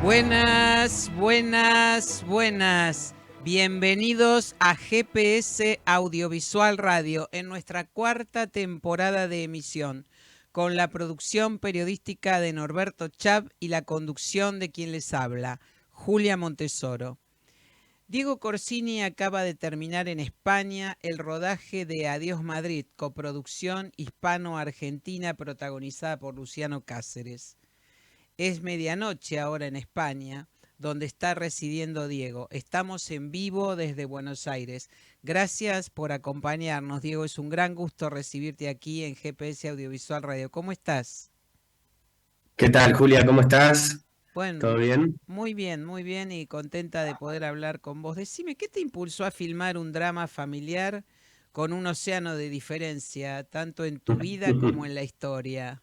Buenas, buenas, buenas. Bienvenidos a GPS Audiovisual Radio en nuestra cuarta temporada de emisión, con la producción periodística de Norberto Chab y la conducción de quien les habla, Julia Montesoro. Diego Corsini acaba de terminar en España el rodaje de Adiós Madrid, coproducción hispano-argentina protagonizada por Luciano Cáceres. Es medianoche ahora en España, donde está residiendo Diego. Estamos en vivo desde Buenos Aires. Gracias por acompañarnos, Diego. Es un gran gusto recibirte aquí en GPS Audiovisual Radio. ¿Cómo estás? ¿Qué tal, Julia? ¿Cómo estás? ¿Todo Bueno, bien? muy bien y contenta de poder hablar con vos. Decime, ¿qué te impulsó a filmar un drama familiar con un océano de diferencia, tanto en tu vida como en la historia?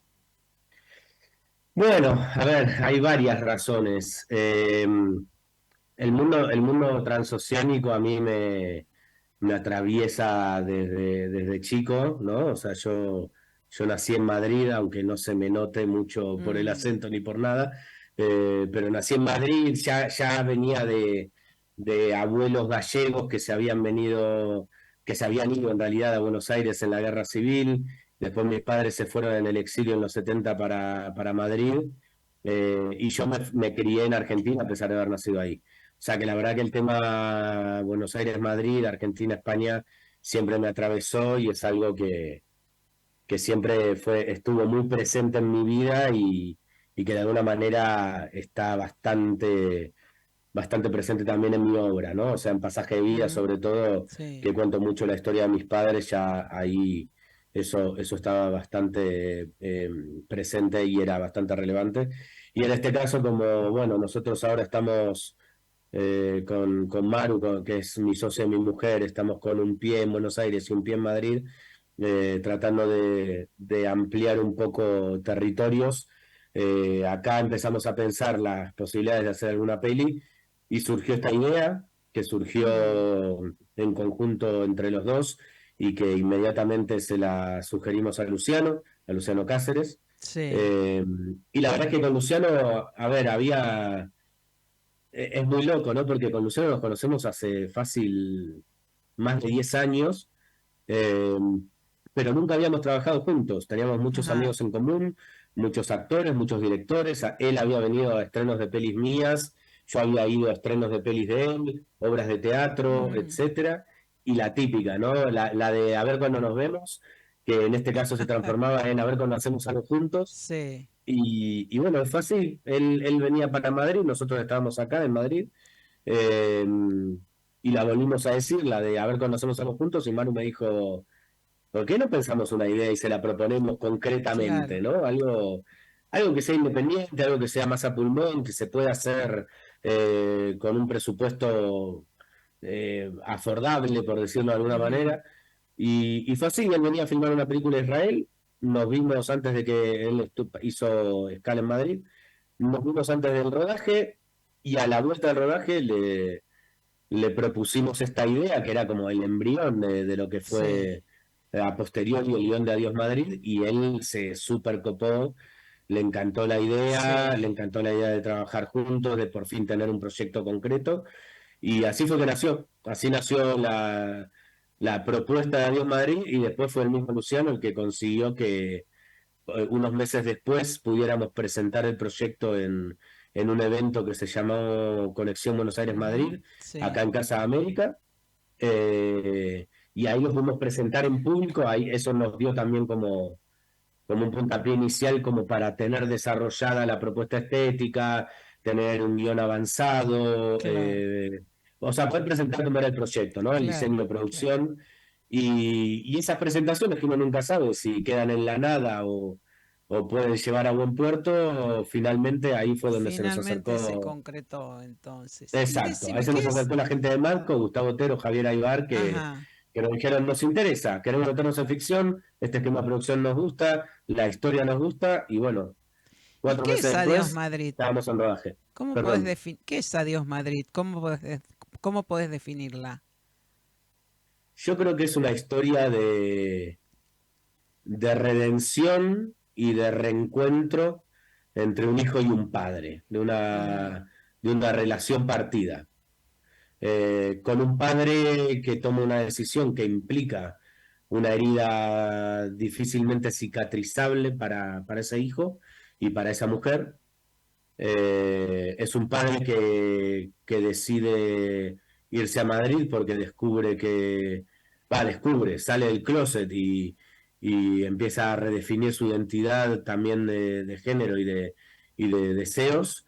Bueno, a ver, hay varias razones. El mundo transoceánico a mí me atraviesa desde chico, ¿no? O sea, yo nací en Madrid, aunque no se me note mucho por el Mm, acento ni por nada, pero nací en Madrid, ya venía de abuelos gallegos que se habían ido en realidad a Buenos Aires en la Guerra Civil. Después mis padres se fueron en el exilio en los 70 para Madrid, y yo me crié en Argentina a pesar de haber nacido ahí. O sea que la verdad que el tema Buenos Aires-Madrid, Argentina-España, siempre me atravesó y es algo que siempre estuvo muy presente en mi vida y que de alguna manera está bastante presente también en mi obra, ¿no? O sea, en Pasaje de Vida, ujú, sobre todo, sí. que cuento mucho la historia de mis padres, ya ahí eso estaba bastante presente y era bastante relevante. Y en este caso, como, bueno, nosotros ahora estamos con Maru, que es mi socia y mi mujer, estamos con un pie en Buenos Aires y un pie en Madrid, tratando de ampliar un poco territorios. Acá empezamos a pensar las posibilidades de hacer alguna peli y surgió esta idea que Mm, surgió en conjunto entre los dos y que inmediatamente se la sugerimos a Luciano Cáceres. sí. Eh, y la verdad es que con Luciano, a ver, es muy loco, ¿no? Porque con Luciano nos conocemos hace fácil más de 10 años, eh, pero nunca habíamos trabajado juntos. Teníamos muchos Ajá. amigos en común, muchos actores, muchos directores. Él había venido a estrenos de pelis mías, yo había ido a estrenos de pelis de él, obras de teatro, Mm, etcétera. Y la típica, ¿no? La de a ver cuándo nos vemos, que en este caso se transformaba en a ver cuándo hacemos algo juntos. sí. Y bueno, fue así. Él venía para Madrid, nosotros estábamos acá en Madrid, eh, y la volvimos a decir, la de a ver cuándo hacemos algo juntos, y Manu me dijo, ¿por qué no pensamos una idea y se la proponemos concretamente, Claro. ¿no? Algo que sea independiente, algo que sea más a pulmón, que se pueda hacer con un presupuesto afordable, por decirlo de alguna Ujú, manera. Y fue así, él venía a filmar una película de Israel, nos vimos antes de que él hizo escala en Madrid, nos vimos antes del rodaje y a la vuelta del rodaje le propusimos esta idea que era como el embrión de lo que sí. fue a posteriori el guión de Adiós Madrid y él se super copó, le Sí. encantó la idea de trabajar juntos, de por fin tener un proyecto concreto y así fue que así nació la propuesta de Adiós Madrid y después fue el mismo Luciano el que consiguió que unos meses después pudiéramos presentar el proyecto en un evento que se llamó Conexión Buenos Ujú, Aires-Madrid, acá sí. en Casa de América, y ahí lo pudimos presentar en público, ahí eso nos dio también como un puntapié inicial como para tener desarrollada la propuesta estética, tener un guión avanzado, Claro, o sea, poder presentar cómo era el proyecto, ¿no? El claro, diseño de claro. producción. Y esas presentaciones que uno nunca sabe si quedan en la nada o pueden llevar a buen puerto, finalmente ahí fue donde se nos Finalmente se acercó. concretó entonces. Y Exacto, ahí decime, se ¿qué nos es? acercó la gente de Marco, Gustavo Otero, Javier Aybar, Ajá. que nos dijeron, nos interesa, queremos meternos en ficción, este esquema de producción nos gusta, la historia nos gusta, y bueno, ¿Y cuatro qué meses es Adiós después Madrid? estábamos en rodaje. ¿Cómo podés Perdón, definir? ¿Qué es Adiós Madrid? Cómo podés definirla? yo creo que es una historia de redención y de reencuentro entre un hijo y un padre, Ujú, de una relación partida. Con un padre que toma una decisión que implica una herida difícilmente cicatrizable para ese hijo y para esa mujer. Es un padre que decide irse a Madrid porque descubre descubre, sale del closet y empieza a redefinir su identidad también de género y de deseos,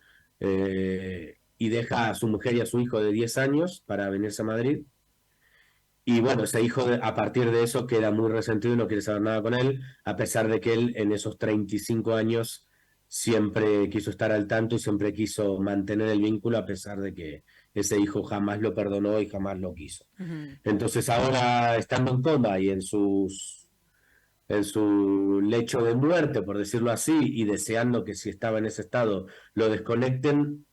y deja a su mujer y a su hijo de 10 años para venirse a Madrid. Y bueno, ese hijo a partir de eso queda muy resentido y no quiere saber nada con él, a pesar de que él en esos 35 años siempre quiso estar al tanto y siempre quiso mantener el vínculo, a pesar de que ese hijo jamás lo perdonó y jamás lo quiso. ujú. Entonces ahora, estando en coma y en su lecho de muerte, por decirlo así, y deseando que si estaba en ese estado lo desconecten,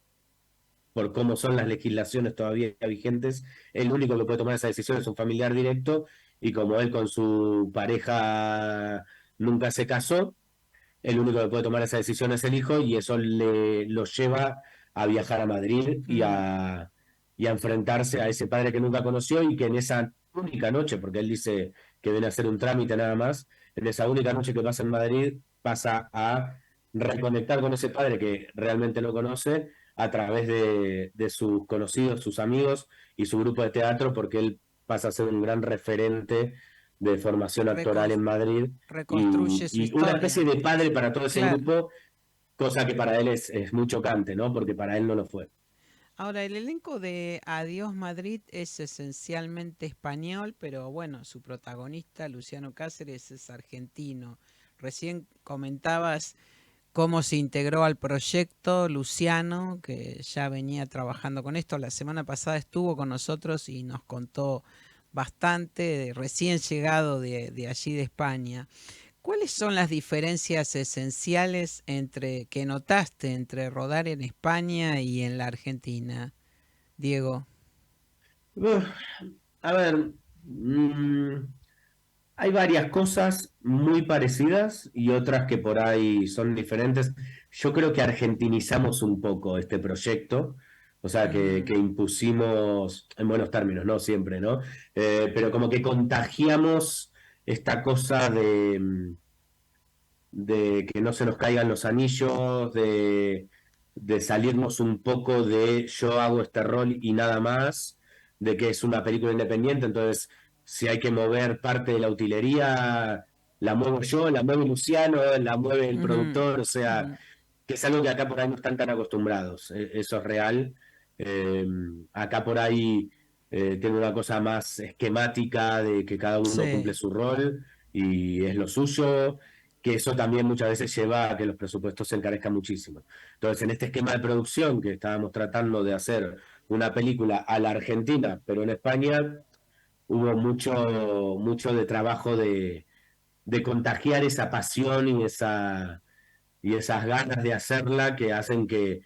por cómo son las legislaciones todavía vigentes, el único que puede tomar esa decisión es un familiar directo, y como él con su pareja nunca se casó, el único que puede tomar esa decisión es el hijo, y eso lo lleva a viajar a Madrid Mm, y a enfrentarse a ese padre que nunca conoció y que en esa única noche, porque él dice que viene a hacer un trámite nada más, en esa única noche que pasa en Madrid pasa a reconectar con ese padre que realmente no conoce a través de sus conocidos, sus amigos y su grupo de teatro, porque él pasa a ser un gran referente de formación actoral recon- en Madrid reconstruye su y una especie historia. de padre para todo ese Claro. grupo, cosa que para él es muy chocante, ¿no? Porque para él no lo fue. Ahora, el elenco de Adiós Madrid es esencialmente español, pero bueno, su protagonista, Luciano Cáceres, es argentino. Recién comentabas cómo se integró al proyecto Luciano, que ya venía trabajando con esto. La semana pasada estuvo con nosotros y nos contó bastante, recién llegado de allí de España. ¿Cuáles son las diferencias esenciales que notaste entre rodar en España y en la Argentina, Diego? Uf, a ver, mm, hay varias cosas muy parecidas y otras que por ahí son diferentes. Yo creo que argentinizamos un poco este proyecto, o sea, Mm, que impusimos, en buenos términos, no siempre, ¿no? Pero como que contagiamos esta cosa de que no se nos caigan los anillos, de salirnos un poco de yo hago este rol y nada más, de que es una película independiente, entonces si hay que mover parte de la utilería, la muevo yo, la mueve Luciano, la mueve el ujú, productor, o sea, ujú. que es algo que acá por ahí no están tan acostumbrados, eso es real. Eh, Acá por ahí tiene una cosa más esquemática de que cada uno cumple Sí, su rol y es lo suyo, que eso también muchas veces lleva a que los presupuestos se encarezcan muchísimo. Entonces, en este esquema de producción que estábamos tratando de hacer una película a la Argentina, pero en España, hubo mucho de trabajo de contagiar esa pasión y esas ganas de hacerla que hacen que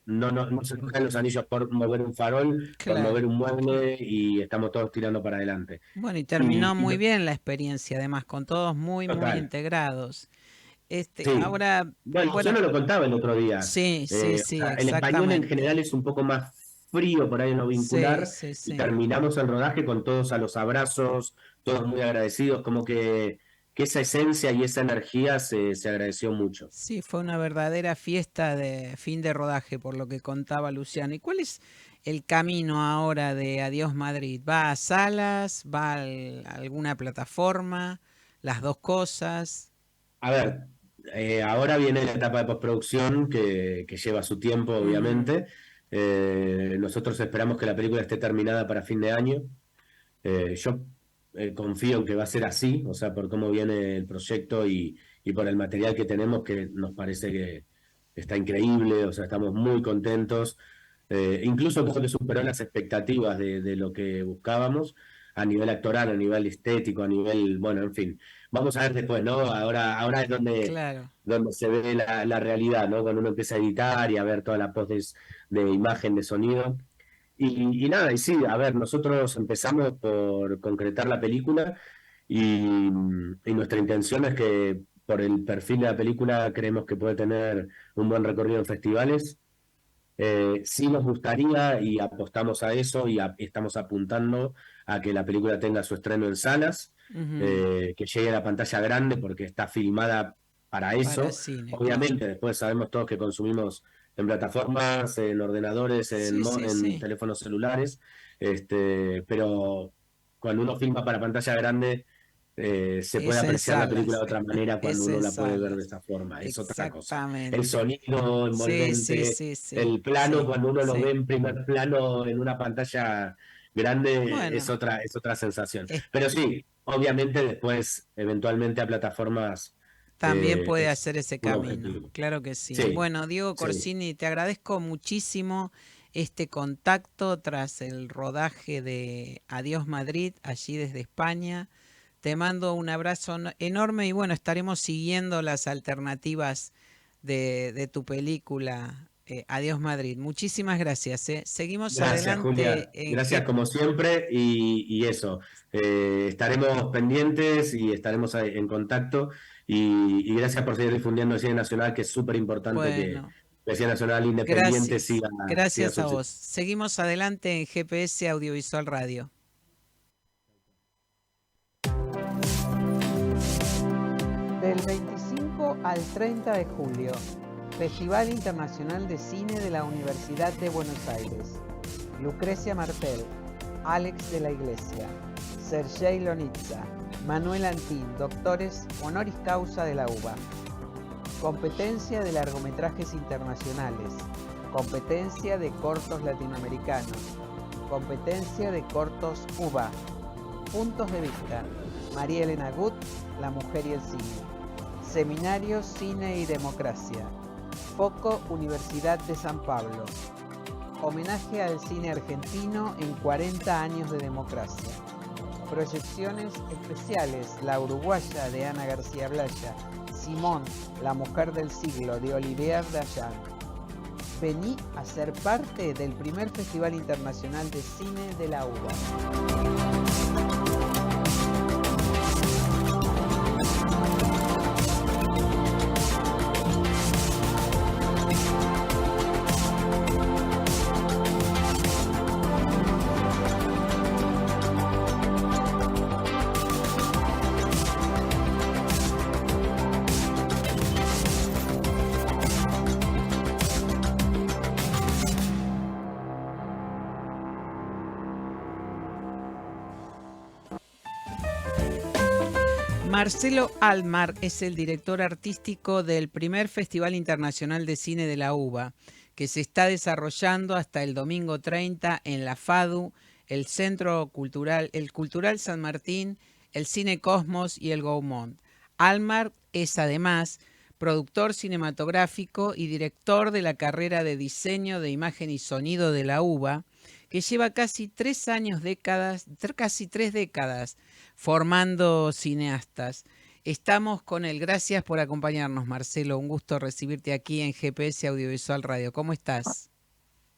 no se cojan los anillos por mover un farol, por claro. mover un mueble y estamos todos tirando para adelante. Bueno, y terminó Y muy bien la experiencia, además, con todos muy, muy total, integrados. sí. Ahora, Bueno, yo bueno, no lo contaba el otro día. sí, sí, O sí, sea, el español en exactamente. general es un poco más frío por ahí en lo Sí, vincular sí, y sí. terminamos el rodaje con todos a los abrazos, todos muy agradecidos, como que esa esencia y esa energía se agradeció mucho. Sí, fue una verdadera fiesta de fin de rodaje, por lo que contaba Luciano. ¿Y cuál es el camino ahora de Adiós Madrid? ¿Va a salas? ¿Va a alguna plataforma? ¿Las dos cosas? A ver, ahora viene la etapa de postproducción que lleva su tiempo, Ujú, obviamente. Nosotros esperamos que la película esté terminada para fin de año. Yo confío en que va a ser así, o sea, por cómo viene el proyecto y por el material que tenemos, que nos parece que está increíble, o sea, estamos muy contentos. Incluso creo que superó las expectativas de lo que buscábamos a nivel actoral, a nivel estético, a nivel, bueno, en fin. Vamos a ver después, ¿no? Ahora es claro. donde se ve la realidad, ¿no? Cuando uno empieza a editar y a ver toda la post de imagen, de sonido. Y nada, y sí, a ver, nosotros empezamos por concretar la película y nuestra intención es que por el perfil de la película, creemos que puede tener un buen recorrido en festivales. Sí nos gustaría y apostamos a eso y estamos apuntando a que la película tenga su estreno en salas, Ujú. que llegue a la pantalla grande porque está filmada para Para eso. cine, claro. Obviamente, después sabemos todos que consumimos en plataformas, en ordenadores, Sí, sí, en sí. teléfonos celulares, pero cuando uno filma para pantalla grande, se puede Es en apreciar la película salas. de otra manera cuando Es uno en la puede ver de salas. esa forma, es otra cosa. El Exactamente. sonido Sí, sí, envolvente, sí, sí, el plano, sí, cuando uno lo ve sí. en primer plano en una pantalla grande, Bueno, es otra sensación. es- Pero sí, obviamente después, eventualmente a plataformas, también puede es hacer ese un camino. objetivo. Claro que sí. Sí, Bueno, Diego sí. Corsini, te agradezco muchísimo este contacto tras el rodaje de Adiós Madrid, allí desde España. Te mando un abrazo enorme y bueno, estaremos siguiendo las alternativas de tu película Adiós Madrid. Muchísimas gracias. Seguimos Gracias, adelante Julia. en Gracias G. como siempre y eso. Estaremos pendientes y estaremos ahí en contacto y gracias por seguir difundiendo el cine nacional, que es súper importante que Bueno, el cine nacional independiente gracias. siga Gracias a vos. subsistiendo. Seguimos adelante en GPS Audiovisual Radio. Del 25 al 30 de julio, Festival Internacional de Cine de la Universidad de Buenos Aires. Lucrecia Martel, Alex de la Iglesia, Sergei Lonitza, Manuel Antín, doctores honoris causa de la UBA. Competencia de largometrajes internacionales. Competencia de cortos latinoamericanos. Competencia de cortos UBA. Puntos de vista. María Elena Gut, La mujer y el cine. Seminario Cine y Democracia. Foco Universidad de San Pablo. Homenaje al cine argentino en 40 años de democracia. Proyecciones especiales, La uruguaya de Ana García Blaya, Simón, La mujer del siglo de Olivier Dayan. Vení a ser parte del primer Festival Internacional de Cine de la UBA. Marcelo Almar es el director artístico del primer Festival Internacional de Cine de la UBA, que se está desarrollando hasta el domingo 30 en la FADU, el Centro Cultural, el Cultural San Martín, el Cine Cosmos y el Gaumont. Almar es además productor cinematográfico y director de la carrera de diseño de imagen y sonido de la UBA, que lleva casi casi 3 décadas formando cineastas. Estamos con él. Gracias por acompañarnos, Marcelo. Un gusto recibirte aquí en GPS Audiovisual Radio. ¿Cómo estás?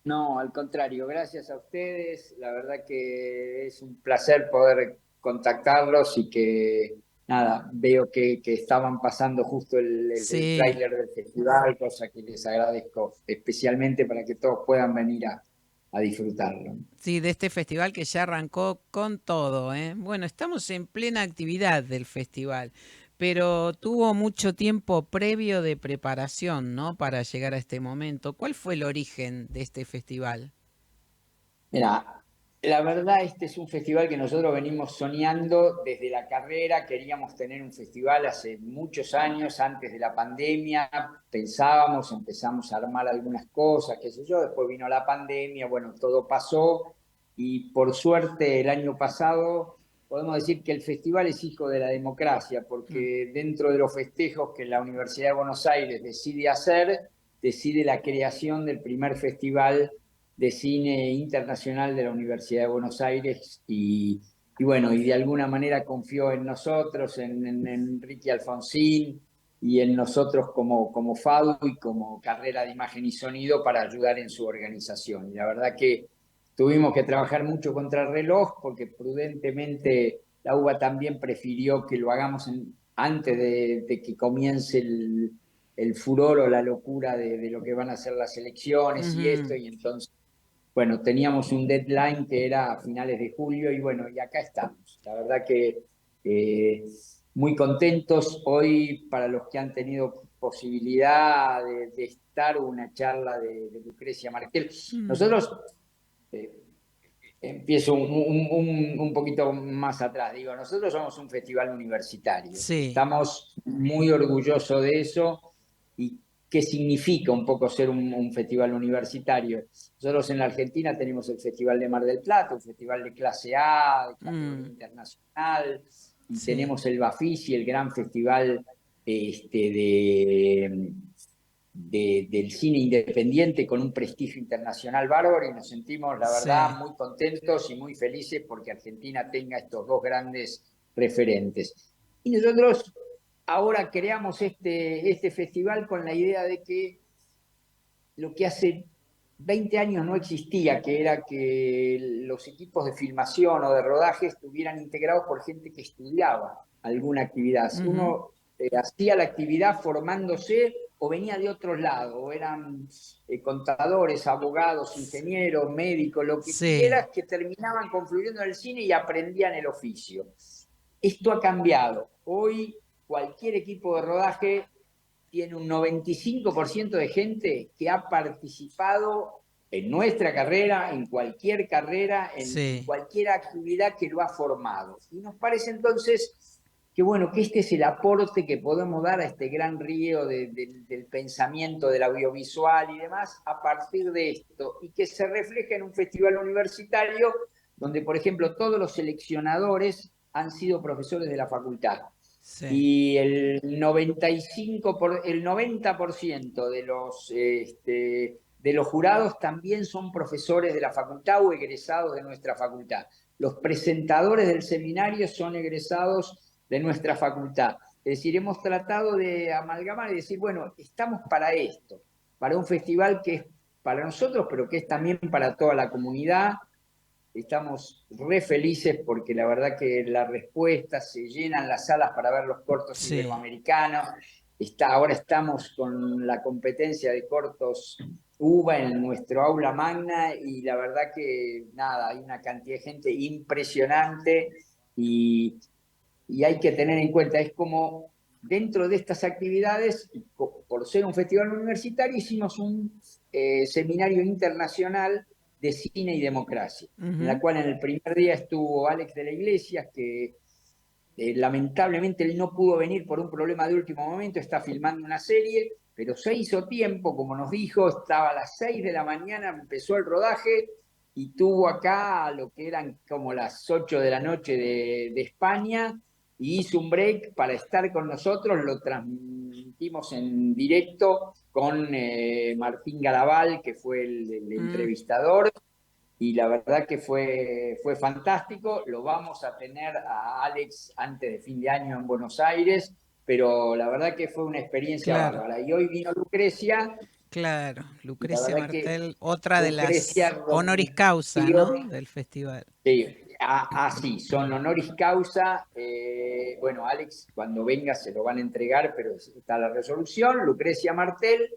No, al contrario, gracias a ustedes. La verdad que es un placer poder contactarlos y que, nada, veo que estaban pasando justo el Sí, tráiler del festival, cosa que les agradezco especialmente para que todos puedan venir a disfrutarlo. sí, de este festival que ya arrancó con todo, ¿eh? Bueno, estamos en plena actividad del festival, pero tuvo mucho tiempo previo de preparación, ¿no? Para llegar a este momento. ¿Cuál fue el origen de este festival? Mira, la verdad este es un festival que nosotros venimos soñando desde la carrera, queríamos tener un festival hace muchos años, antes de la pandemia, pensábamos, empezamos a armar algunas cosas, qué sé yo, después vino la pandemia, bueno, todo pasó y por suerte el año pasado podemos decir que el festival es hijo de la democracia, Mm. porque dentro de los festejos que la Universidad de Buenos Aires decide hacer, decide la creación del primer festival de cine internacional de la Universidad de Buenos Aires y bueno, y de alguna manera confió en nosotros, en Enrique Alfonsín y en nosotros como FADU y como carrera de imagen y sonido para ayudar en su organización. Y la verdad que tuvimos que trabajar mucho contra el reloj porque prudentemente la UBA también prefirió que lo hagamos antes de que comience el furor o la locura de lo que van a ser las elecciones y esto, y entonces, bueno, teníamos un deadline que era a finales de julio, y bueno, y acá estamos. La verdad que muy contentos hoy para los que han tenido posibilidad de estar una charla de Lucrecia Martel. Nosotros, empiezo un poquito más atrás, digo, nosotros somos un festival universitario, Sí. estamos muy orgullosos de eso. ¿Y qué significa un poco ser un festival universitario? Nosotros en la Argentina tenemos el Festival de Mar del Plata, un festival de clase A, de categoría internacional, y Sí. tenemos el Bafisi, el gran festival del cine independiente con un prestigio internacional bárbaro, y nos sentimos, la verdad, muy contentos y muy felices porque Argentina tenga estos dos grandes referentes. Y nosotros ahora creamos este festival con la idea de que lo que hace 20 años no existía, que era que los equipos de filmación o de rodaje estuvieran integrados por gente que estudiaba alguna actividad. Uno hacía la actividad formándose o venía de otros lados, o eran contadores, abogados, ingenieros, médicos, lo que quieras, que terminaban confluyendo en el cine y aprendían el oficio. Esto ha cambiado. Hoy cualquier equipo de rodaje tiene un 95% de gente que ha participado en nuestra carrera, en cualquier carrera, en cualquier actividad que lo ha formado. Y nos parece entonces que bueno, que este es el aporte que podemos dar a este gran río del pensamiento del audiovisual y demás a partir de esto, y que se refleja en un festival universitario donde, por ejemplo, todos los seleccionadores han sido profesores de la facultad. Sí. Y el 90% de los jurados también son profesores de la facultad o egresados de nuestra facultad. Los presentadores del seminario son egresados de nuestra facultad. Es decir, hemos tratado de amalgamar y decir, bueno, estamos para esto, para un festival que es para nosotros, pero que es también para toda la comunidad. Estamos re felices porque la verdad que la respuesta, se llenan las salas para ver los cortos iberoamericanos. Ahora estamos con la competencia de cortos UBA en nuestro aula magna, y la verdad que nada, hay una cantidad de gente impresionante, y hay que tener en cuenta, es como dentro de estas actividades, por ser un festival universitario, hicimos un seminario internacional de cine y democracia, en la cual en el primer día estuvo Alex de la Iglesia, que lamentablemente él no pudo venir por un problema de último momento, está filmando una serie, pero se hizo tiempo, como nos dijo, estaba a las 6 de la mañana, empezó el rodaje, y tuvo acá lo que eran como las 8 de la noche de España, y hizo un break para estar con nosotros. Lo transmitimos en directo con Martín Garabal, que fue el entrevistador, y la verdad que fue fantástico. Lo vamos a tener a Alex antes de fin de año en Buenos Aires, pero la verdad que fue una experiencia bárbara. Y hoy vino Lucrecia. Claro, Lucrecia Martel, otra de Lucrecia las honoris causa, ¿no?, del festival. Sí, sí, son honoris causa. Bueno, Alex, cuando venga se lo van a entregar, pero está la resolución. Lucrecia Martel,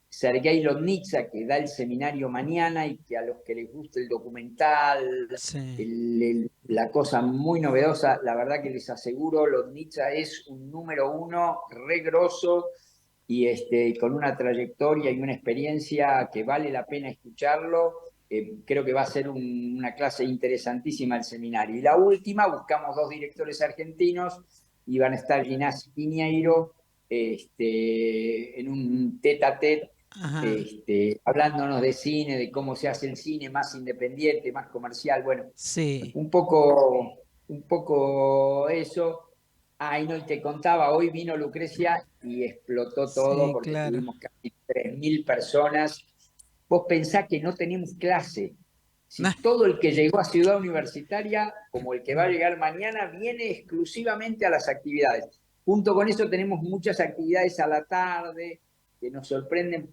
Sergei Lodnitsa, que da el seminario mañana, y que a los que les gusta el documental, la cosa muy novedosa, la verdad que les aseguro, Lodnitsa es un número uno, re grosso, y con una trayectoria y una experiencia que vale la pena escucharlo. Creo que va a ser una clase interesantísima el seminario. Y la última, buscamos 2 directores argentinos, y van a estar Ginás Piñeiro en un tete-a-tete, hablándonos de cine, de cómo se hace el cine más independiente, más comercial. Bueno, un poco eso. Y no, y te contaba, hoy vino Lucrecia y explotó todo, porque tuvimos casi 3.000 personas. Vos pensás que no tenemos clase. Si todo el que llegó a Ciudad Universitaria, como el que va a llegar mañana, viene exclusivamente a las actividades. Junto con eso tenemos muchas actividades a la tarde que nos sorprenden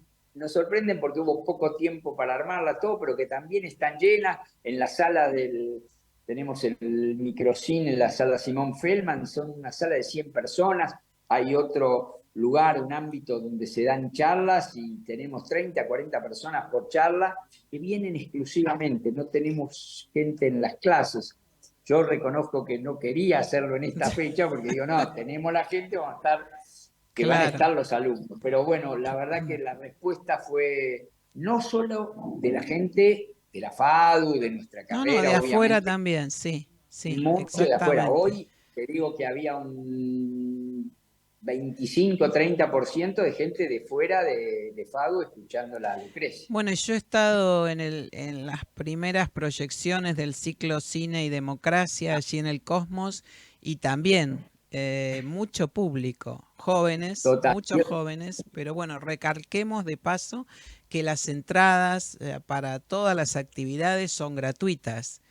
porque hubo poco tiempo para armarla todo, pero que también están llenas en la sala del tenemos el microcine en la sala Simón Feldman, son una sala de 100 personas, hay otro lugar, un ámbito donde se dan charlas y tenemos 30, 40 personas por charla que vienen exclusivamente, no tenemos gente en las clases. Yo reconozco que no quería hacerlo en esta fecha porque digo, no, tenemos la gente, vamos a estar, que van a estar los alumnos. Pero bueno, la verdad que la respuesta fue no solo de la gente de la FADU, de nuestra carrera, de afuera obviamente, también, sí, mucho de afuera. exactamente. Hoy te digo que había un 25-30% de gente de fuera de FADU escuchando la Lucrecia. Bueno, yo he estado en las primeras proyecciones del ciclo Cine y Democracia allí en el Cosmos y también mucho público, jóvenes, Total. muchos jóvenes, pero bueno, recalquemos de paso que las entradas para todas las actividades son gratuitas,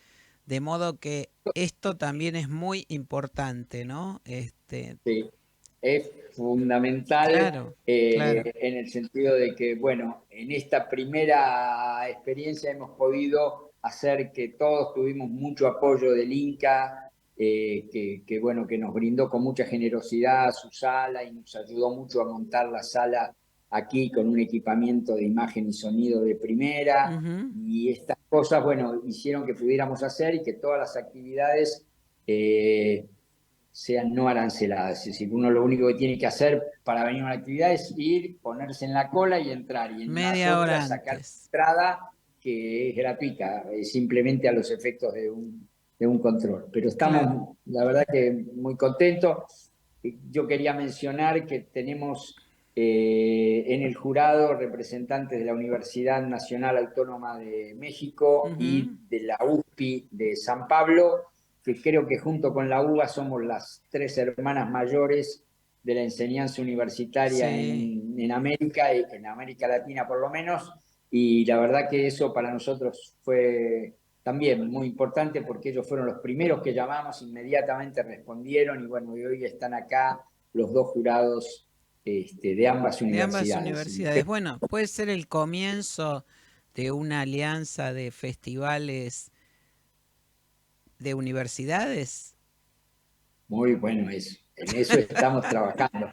de modo que esto también es muy importante, ¿no? Sí, es fundamental Claro, claro. en el sentido de que, bueno, en esta primera experiencia hemos podido hacer que todos tuvimos mucho apoyo del Inca, bueno, que nos brindó con mucha generosidad su sala y nos ayudó mucho a montar la sala aquí con un equipamiento de imagen y sonido de primera. Ujú. Y estas cosas, bueno, hicieron que pudiéramos hacer y que todas las actividades sean no aranceladas. Es decir, uno lo único que tiene que hacer para venir a una actividad es ir, ponerse en la cola y entrar. Y en las Media hora otras sacar antes. entrada que es gratuita, simplemente a los efectos de un control. Pero Claro. estamos, la verdad que muy contentos. Yo quería mencionar que tenemos en el jurado representantes de la Universidad Nacional Autónoma de México y de la USPI de San Pablo, que creo que junto con la UBA somos las 3 hermanas mayores de la enseñanza universitaria Sí. en América, en América Latina por lo menos, y la verdad que eso para nosotros fue también muy importante porque ellos fueron los primeros que llamamos, inmediatamente respondieron y bueno, y hoy están acá los dos jurados de ambas De ambas universidades. universidades. Bueno, puede ser el comienzo de una alianza de festivales de universidades. Muy bueno eso. En eso estamos trabajando.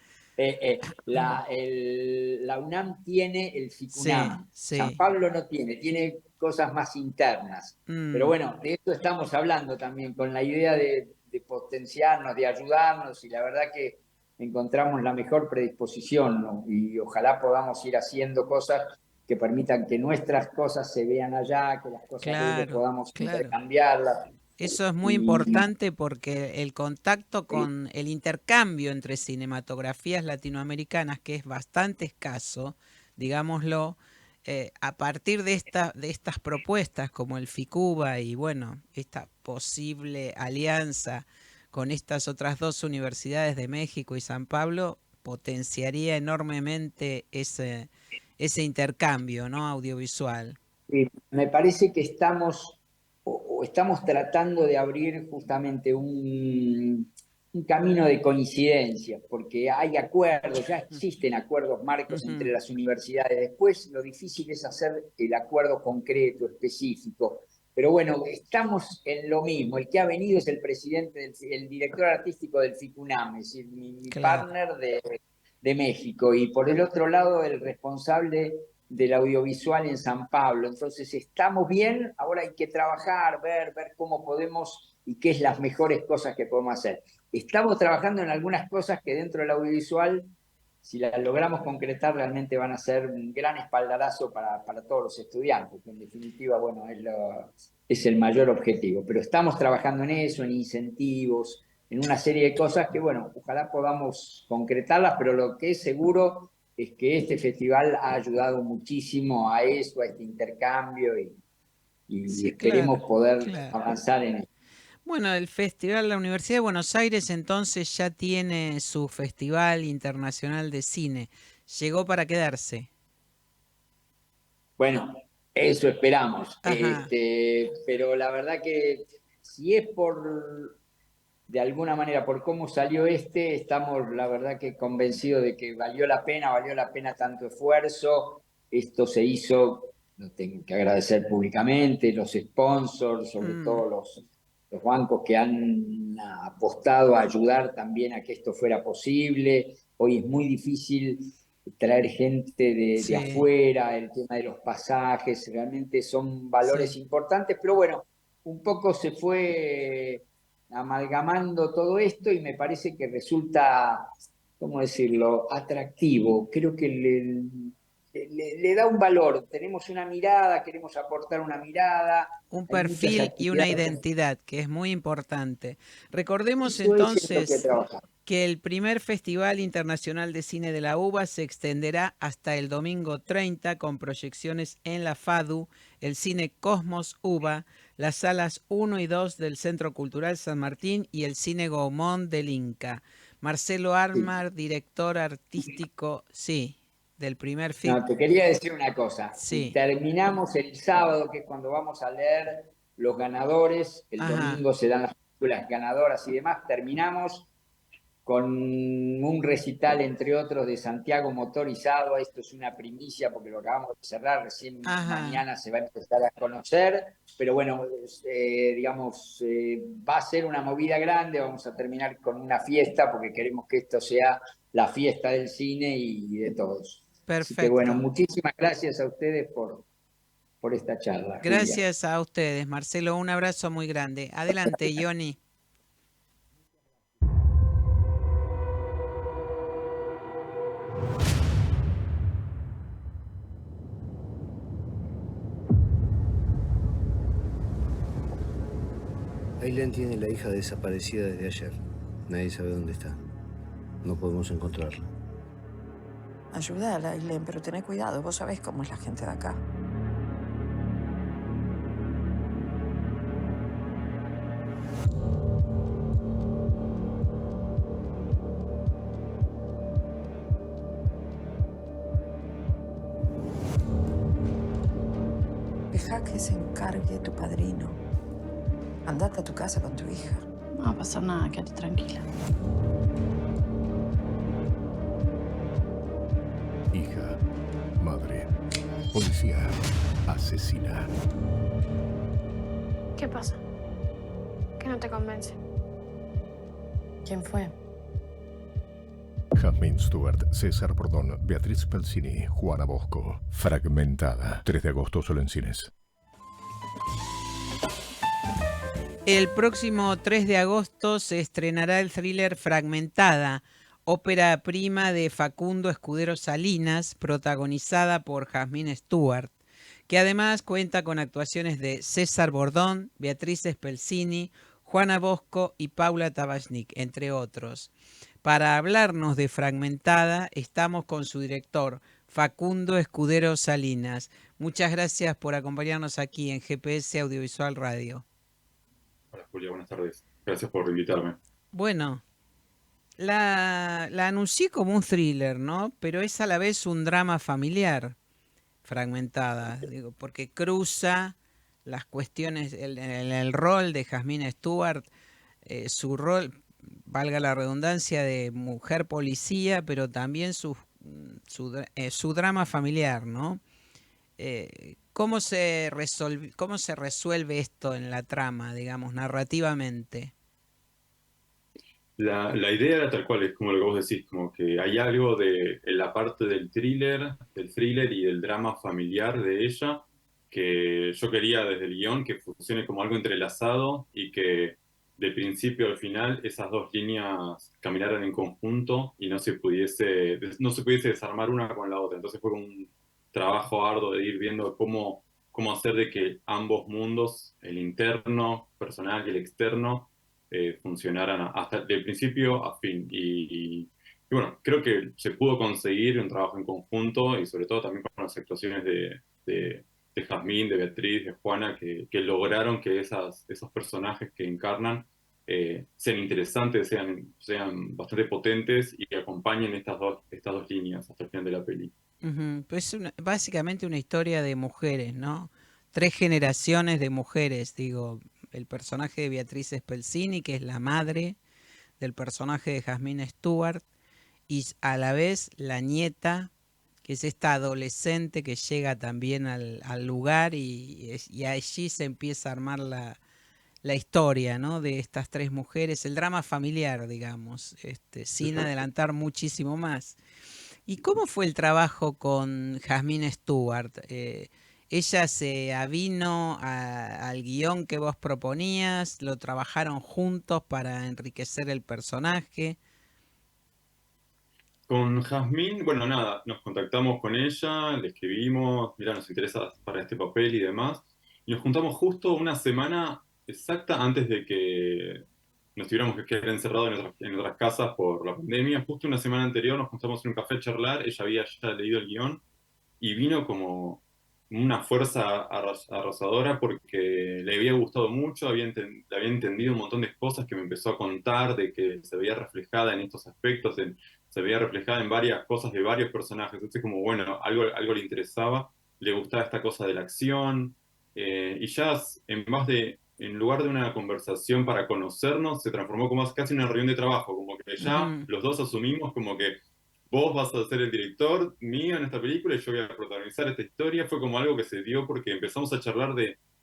La UNAM tiene el Sí, FICUNAM. San sí. Pablo no tiene, tiene cosas más internas. Pero bueno, de esto estamos hablando también, con la idea de potenciarnos, de ayudarnos, y la verdad que encontramos la mejor predisposición, ¿no? Y ojalá podamos ir haciendo cosas que permitan que nuestras cosas se vean allá, que las cosas de ellos Claro, podamos claro. intercambiarlas. Eso es muy Y, importante porque el contacto y con el intercambio entre cinematografías latinoamericanas, que es bastante escaso, digámoslo, a partir de estas propuestas como el FICUBA y bueno, esta posible alianza con estas otras dos universidades de México y San Pablo, potenciaría enormemente ese intercambio, ¿no? Audiovisual. me parece que estamos, o estamos tratando de abrir justamente un camino de coincidencias, porque hay acuerdos, ya existen acuerdos marcos entre Ujú. las universidades. Después lo difícil es hacer el acuerdo concreto, específico. Pero bueno, estamos en lo mismo. El que ha venido es el presidente, el director artístico del FICUNAM, es decir, mi Claro. partner de México. Y por el otro lado, el responsable del audiovisual en San Pablo. Entonces, estamos bien, ahora hay que trabajar, ver cómo podemos y qué es las mejores cosas que podemos hacer. Estamos trabajando en algunas cosas que dentro del audiovisual, si las logramos concretar, realmente van a ser un gran espaldarazo para todos los estudiantes, que en definitiva, bueno, es el mayor objetivo. Pero estamos trabajando en eso, en incentivos, en una serie de cosas que, bueno, ojalá podamos concretarlas, pero lo que es seguro es que este festival ha ayudado muchísimo a eso, a este intercambio, y Sí, claro, esperemos poder claro. avanzar en eso. Bueno, el festival, la Universidad de Buenos Aires entonces ya tiene su Festival Internacional de Cine. Llegó para quedarse. Bueno, eso esperamos. Ajá. Pero la verdad que si es de alguna manera, por cómo salió estamos la verdad que convencidos de que valió la pena tanto esfuerzo. Esto se hizo, lo tengo que agradecer públicamente, los sponsors, sobre todo los bancos que han apostado a ayudar también a que esto fuera posible. Hoy es muy difícil traer gente de Sí, afuera, el tema de los pasajes, realmente son valores sí. importantes, pero bueno, un poco se fue amalgamando todo esto y me parece que resulta, ¿cómo decirlo?, atractivo. Creo que le da un valor. Tenemos una mirada, queremos aportar una mirada, Un hay muchas perfil y una actividades. identidad, que es muy importante. Recordemos Eso es en lo que entonces trabajamos. que el primer Festival Internacional de Cine de la UBA se extenderá hasta el domingo 30 con proyecciones en la FADU, el Cine Cosmos UBA, las salas 1 y 2 del Centro Cultural San Martín y el Cine Gaumont del Inca. Marcelo Sí. Armar, director artístico, sí, del primer No, FIC, te quería decir una cosa. Si sí, terminamos el sábado, que es cuando vamos a leer los ganadores, el ajá, domingo se dan las películas ganadoras y demás, terminamos con un recital, entre otros, de Santiago Motorizado. Esto es una primicia porque lo acabamos de cerrar, recién ajá. mañana se va a empezar a conocer, pero bueno, digamos, va a ser una movida grande, vamos a terminar con una fiesta porque queremos que esto sea la fiesta del cine y de todos. Así que bueno, Perfecto. muchísimas gracias a ustedes por esta charla, Julia. Gracias a ustedes, Marcelo. Un abrazo muy grande. Adelante, Ioni. Aylen tiene la hija desaparecida desde ayer. Nadie sabe dónde está. No podemos encontrarla. Ayúdala, Aylen, pero tené cuidado. Vos sabés cómo es la gente de acá. Deja que se encargue tu padrino. Andate a tu casa con tu hija. No va a pasar nada, quédate tranquila. Hija, madre, policía, asesina. ¿Qué pasa? ¿Qué no te convence? ¿Quién fue? Jasmine Stewart, César Bordón, Beatriz Pelcini, Juana Bosco. Fragmentada. 3 de agosto solo en cines. El próximo 3 de agosto se estrenará el thriller Fragmentada, ópera prima de Facundo Escudero Salinas, protagonizada por Jasmine Stewart, que además cuenta con actuaciones de César Bordón, Beatriz Spelcini, Juana Bosco y Paula Tabachnik, entre otros. Para hablarnos de Fragmentada, estamos con su director, Facundo Escudero Salinas. Muchas gracias por acompañarnos aquí en GPS Audiovisual Radio. Hola Julia, buenas tardes. Gracias por invitarme. Bueno, la anuncié como un thriller, ¿no? Pero es a la vez un drama familiar, Fragmentada, digo, porque cruza las cuestiones, el rol de Jasmine Stewart, su rol, valga la redundancia, de mujer policía, pero también su drama familiar, ¿no? ¿Cómo se resuelve esto en la trama, digamos, narrativamente? La idea era tal cual, es como lo que vos decís, como que hay algo en la parte del thriller y del drama familiar de ella, que yo quería desde el guión que funcione como algo entrelazado y que de principio al final esas dos líneas caminaran en conjunto y no se pudiese desarmar una con la otra. Entonces fue como un trabajo arduo de ir viendo cómo hacer de que ambos mundos, el interno, personal y el externo, funcionaran hasta el principio a fin. Y bueno, creo que se pudo conseguir un trabajo en conjunto y sobre todo también con las actuaciones de Jazmín, de Beatriz, de Juana, que lograron que esos personajes que encarnan sean interesantes, sean bastante potentes y que acompañen estas dos líneas hasta el final de la peli. Ujú, pues básicamente una historia de mujeres, ¿no? 3 generaciones de mujeres, digo, el personaje de Beatriz Spelcini, que es la madre del personaje de Jasmine Stewart, y a la vez la nieta, que es esta adolescente que llega también al lugar y allí se empieza a armar la historia, ¿no? De estas tres mujeres, el drama familiar, digamos, sin Exacto. adelantar muchísimo más. ¿Y cómo fue el trabajo con Jasmine Stewart? ¿Ella se avino al guión que vos proponías? ¿Lo trabajaron juntos para enriquecer el personaje? Con Jazmín, bueno, nada, nos contactamos con ella, le escribimos, mira, nos interesa para este papel y demás, y nos juntamos justo una semana exacta antes de que nos tuviéramos que quedar encerrados en otras casas por la pandemia. Justo una semana anterior nos juntamos en un café a charlar, ella había ya leído el guión y vino como una fuerza arrasadora porque le había gustado mucho, le había entendido un montón de cosas que me empezó a contar, de que se veía reflejada en estos aspectos, se veía reflejada en varias cosas de varios personajes. Entonces, como bueno, algo le interesaba, le gustaba esta cosa de la acción, y ya en lugar de una conversación para conocernos, se transformó como casi una reunión de trabajo, como que ya Ujú, los dos asumimos como que vos vas a ser el director mío en esta película y yo voy a protagonizar esta historia. Fue como algo que se dio porque empezamos a charlar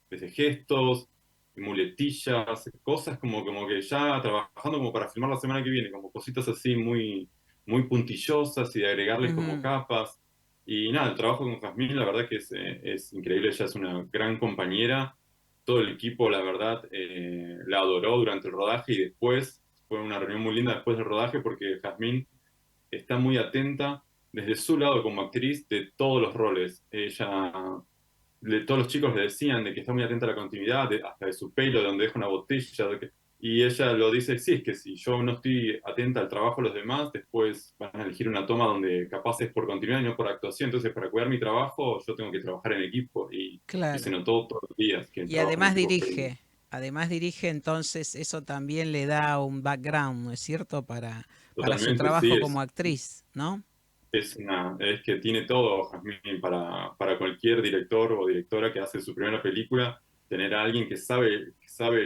desde gestos, muletillas, cosas como que ya trabajando como para filmar la semana que viene, como cositas así muy puntillosas y de agregarles como ujú, capas. Y nada, el trabajo con Jazmín la verdad que es increíble, ella es una gran compañera. Todo el equipo, la verdad, la adoró durante el rodaje y después fue una reunión muy linda después del rodaje porque Jazmín está muy atenta desde su lado como actriz de todos los roles. Todos los chicos le decían de que está muy atenta a la continuidad, hasta de su pelo, de donde deja una botella. Y ella lo dice, sí, es que si yo no estoy atenta al trabajo de los demás, después van a elegir una toma donde capaz es por continuidad y no por actuación. Entonces, para cuidar mi trabajo, yo tengo que trabajar en equipo. Y se claro. notó todos los días que el Y trabajo en equipo fue lindo. además dirige, entonces eso también le da un background, ¿no es cierto? Para su Totalmente, sí, trabajo como actriz, ¿no? es que tiene todo, Jazmín, para cualquier director o directora que hace su primera película, tener a alguien que sabe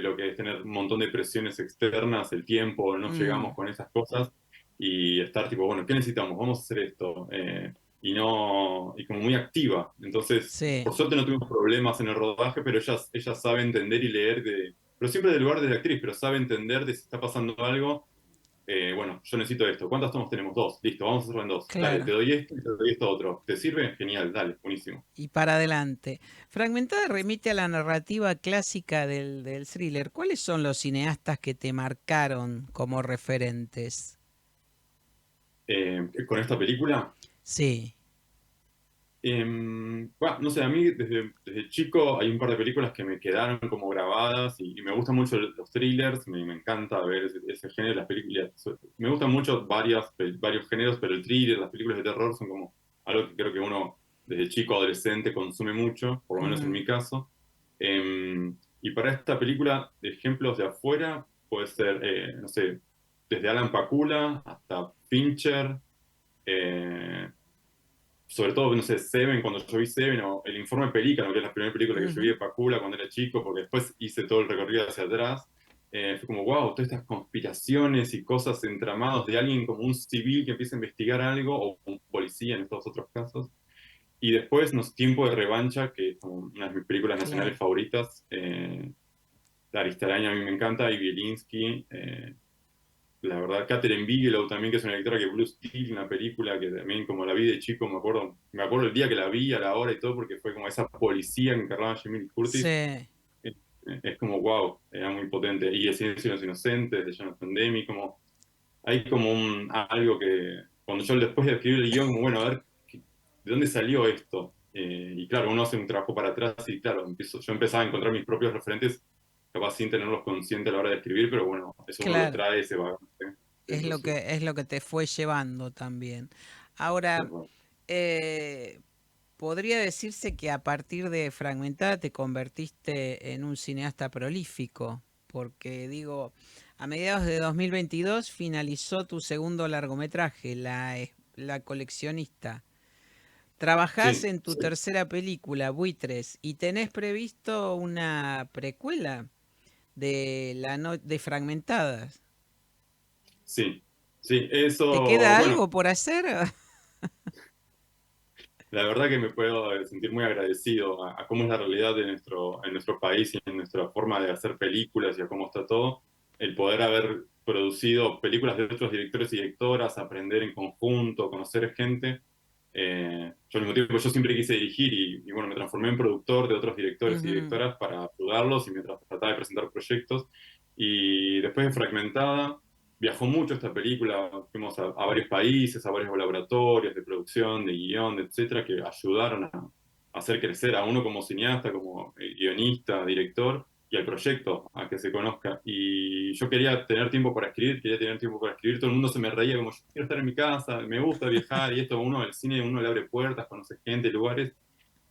lo que es tener un montón de presiones externas, el tiempo, no llegamos Mm, con esas cosas, y estar tipo, bueno, ¿qué necesitamos? Vamos a hacer esto. Y no, y como muy activa. Entonces, sí, por suerte no tuvimos problemas en el rodaje, pero ella sabe entender y leer pero siempre del lugar de la actriz, pero sabe entender de si está pasando algo. Bueno, yo necesito esto. ¿Cuántas tomas tenemos? Dos. Listo, vamos a hacerlo en dos. Dale, te claro. doy esto y te doy esto otro. ¿Te sirve? Genial, dale, buenísimo. Y para adelante. Fragmentada remite a la narrativa clásica del thriller. ¿Cuáles son los cineastas que te marcaron como referentes? Con esta película, Sí. bueno, no sé, a mí desde chico hay un par de películas que me quedaron como grabadas y me gustan mucho los thrillers, me encanta ver ese género, las películas. Me gustan mucho varios géneros, pero el thriller, las películas de terror son como algo que creo que uno desde chico, adolescente consume mucho, por lo menos en Ujú, mi caso. Y para esta película, de ejemplos de afuera, puede ser, no sé, desde Alan Pakula hasta Fincher. eh, Sobre todo, no sé, Seven, cuando yo vi Seven, o El Informe Pelícano, que es la primera película que yo vi ujú, de Pakula cuando era chico, porque después hice todo el recorrido hacia atrás. Fue como, wow, todas estas conspiraciones y cosas entramadas de alguien como un civil que empieza a investigar algo, o un policía en estos otros casos. Y después, Tiempo de Revancha, que es como una de mis películas nacionales claro. favoritas. La Aristarain a mí me encanta, y Bielinski. La verdad, Catherine Bigelow también, que es una directora que Blue Steel, una película que también como la vi de chico, me acuerdo el día que la vi, a la hora y todo, porque fue como esa policía que encarnaba a Jamie Lee Curtis. Sí, Es como, wow, era muy potente. Y El silencio de los inocentes, de Jonathan Demme, como, hay como algo que, cuando yo después de escribir el guión, como, bueno, a ver, ¿de dónde salió esto? Y claro, uno hace un trabajo para atrás y claro, yo empezaba a encontrar mis propios referentes, capaz sin tenerlos conscientes a la hora de escribir, pero bueno, eso uno lo claro. trae, ese bagaje. Entonces, Es lo que te fue llevando también. Ahora, eh, podría decirse que a partir de Fragmentada te convertiste en un cineasta prolífico, porque digo, a mediados de 2022 finalizó tu segundo largometraje, La coleccionista. Trabajás sí, en tu sí, tercera película, Buitres, y tenés previsto una precuela de Fragmentadas. sí, sí, ¿Te eso, queda bueno, algo por hacer? la verdad que me puedo sentir muy agradecido a cómo es la realidad de en nuestro país y en nuestra forma de hacer películas y a cómo está todo. El poder haber producido películas de otros directores y directoras, aprender en conjunto, conocer gente. Yo al mismo tiempo yo siempre quise dirigir y bueno, me transformé en productor de otros directores y Ujú. directoras para ayudarlos y mientras trataba de presentar proyectos. Y después de Fragmentada, viajó mucho esta película, fuimos a varios países, a varios laboratorios de producción, de guión, etcétera, que ayudaron a hacer crecer a uno como cineasta, como guionista, director, y al proyecto, a que se conozca. Y yo quería tener tiempo para escribir, todo el mundo se me reía como, yo quiero estar en mi casa, me gusta viajar, y esto, el cine, uno le abre puertas, conoce gente, lugares,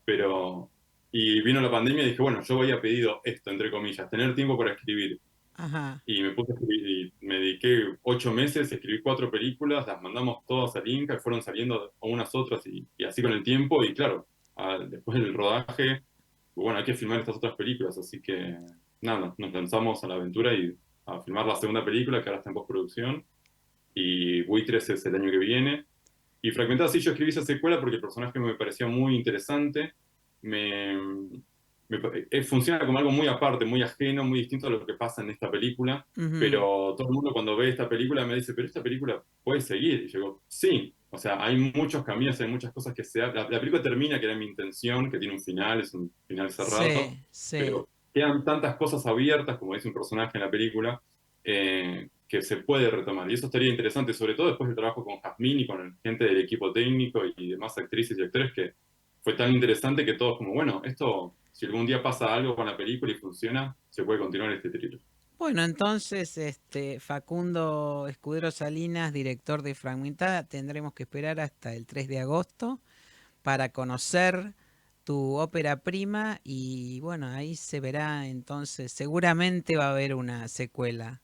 pero... Y vino la pandemia y dije, bueno, yo había pedido esto, entre comillas, tener tiempo para escribir. Ajá. Y me puse a escribir, y me dediqué 8 meses, escribí 4 películas, las mandamos todas al Inca, fueron saliendo unas otras y así con el tiempo, y claro, después del rodaje, bueno, hay que filmar estas otras películas, así que nada, nos lanzamos a la aventura y a filmar la segunda película, que ahora está en postproducción, y Buitres es el año que viene. Y Fragmentada, sí, yo escribí esa secuela porque el personaje me parecía muy interesante. Me, funciona como algo muy aparte, muy ajeno, muy distinto a lo que pasa en esta película. Ujú. Pero todo el mundo cuando ve esta película me dice, pero esta película puede seguir. Y yo digo, sí. O sea, hay muchos caminos, hay muchas cosas que la película termina, que era mi intención, que tiene un final, es un final cerrado. Sí, sí. Pero quedan tantas cosas abiertas, como dice un personaje en la película, que se puede retomar. Y eso estaría interesante, sobre todo después del trabajo con Jazmín y con gente del equipo técnico y demás actrices y actores, que fue tan interesante que todos como, bueno, esto, si algún día pasa algo con la película y funciona, se puede continuar este thriller. Bueno, entonces, Facundo Escudero Salinas, director de Fragmentada, tendremos que esperar hasta el 3 de agosto para conocer tu ópera prima y bueno, ahí se verá entonces, seguramente va a haber una secuela.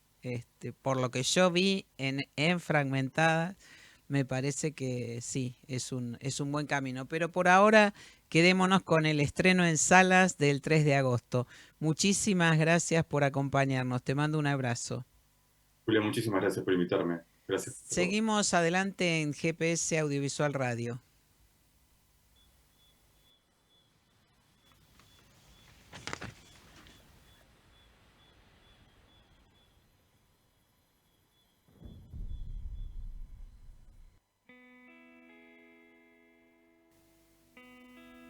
Por lo que yo vi en Fragmentada, me parece que sí, es un buen camino. Pero por ahora quedémonos con el estreno en salas del 3 de agosto. Muchísimas gracias por acompañarnos. Te mando un abrazo. Julia, muchísimas gracias por invitarme. Gracias por todo. Seguimos adelante en GPS Audiovisual Radio.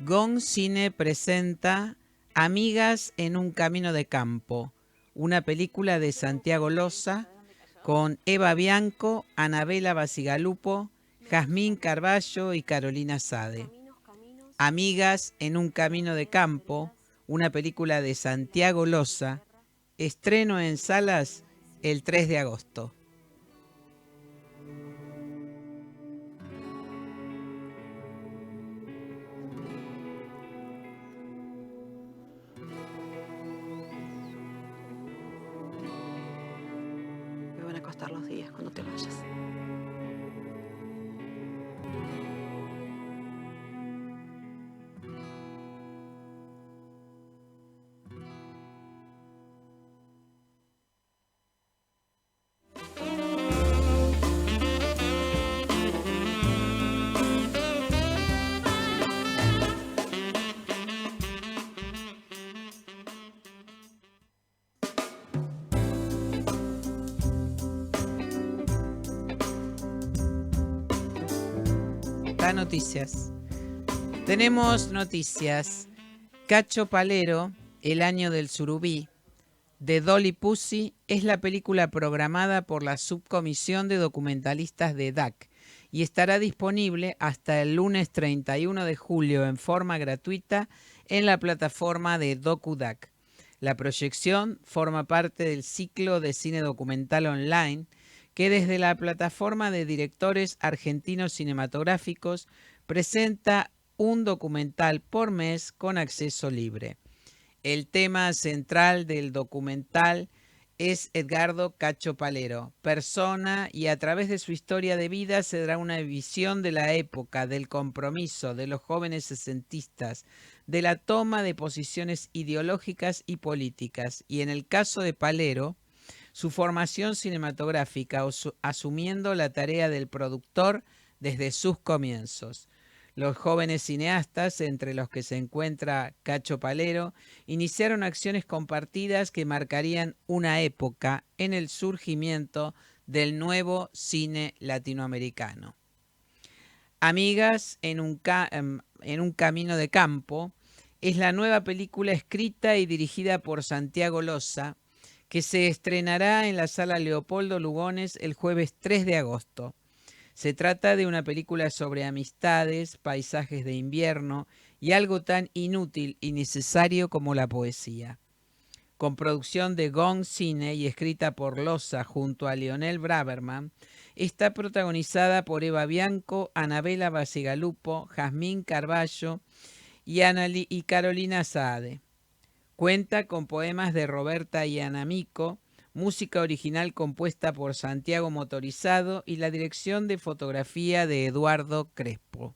Gong Cine presenta Amigas en un camino de campo, una película de Santiago Loza con Eva Bianco, Anabela Basigalupo, Jazmín Carballo y Carolina Sade. Amigas en un camino de campo, una película de Santiago Loza, estreno en salas el 3 de agosto. Me van a costar los días cuando te vayas. Noticias. Tenemos noticias. Cacho Palero, El año del surubí, de Dolly Pussy, es la película programada por la Subcomisión de Documentalistas de DAC y estará disponible hasta el lunes 31 de julio en forma gratuita en la plataforma de DocuDac. La proyección forma parte del ciclo de cine documental online que desde la plataforma de directores argentinos cinematográficos presenta un documental por mes con acceso libre. El tema central del documental es Edgardo Cacho Palero, persona, y a través de su historia de vida se dará una visión de la época, del compromiso de los jóvenes sesentistas, de la toma de posiciones ideológicas y políticas, y en el caso de Palero, su formación cinematográfica, asumiendo la tarea del productor desde sus comienzos. Los jóvenes cineastas, entre los que se encuentra Cacho Palero, iniciaron acciones compartidas que marcarían una época en el surgimiento del nuevo cine latinoamericano. Amigas en un camino de campo es la nueva película escrita y dirigida por Santiago Loza, que se estrenará en la Sala Leopoldo Lugones el jueves 3 de agosto. Se trata de una película sobre amistades, paisajes de invierno y algo tan inútil y necesario como la poesía. Con producción de Gong Cine y escrita por Loza junto a Lionel Braverman, está protagonizada por Eva Bianco, Anabela Bacigalupo, Jazmín Carballo y Carolina Saade. Cuenta con poemas de Roberta Iannamico, música original compuesta por Santiago Motorizado y la dirección de fotografía de Eduardo Crespo.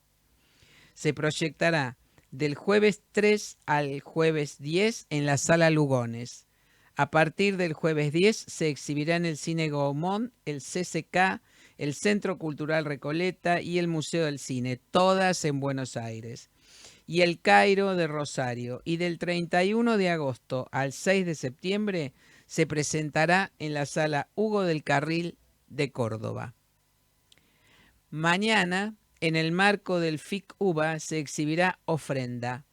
Se proyectará del jueves 3 al jueves 10 en la Sala Lugones. A partir del jueves 10 se exhibirá en el Cine Gaumont, el CCK, el Centro Cultural Recoleta y el Museo del Cine, todas en Buenos Aires. Y el Cairo de Rosario. Y del 31 de agosto al 6 de septiembre se presentará en la Sala Hugo del Carril de Córdoba. Mañana, en el marco del FIC UBA, se exhibirá Ofrenda.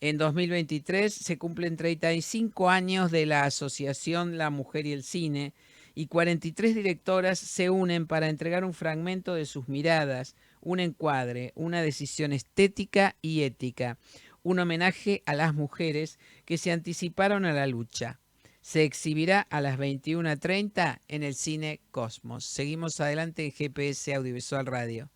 En 2023 se cumplen 35 años de la Asociación La Mujer y el Cine y 43 directoras se unen para entregar un fragmento de sus miradas, un encuadre, una decisión estética y ética, un homenaje a las mujeres que se anticiparon a la lucha. Se exhibirá a las 21:30 en el Cine Cosmos. Seguimos adelante en GPS Audiovisual Radio.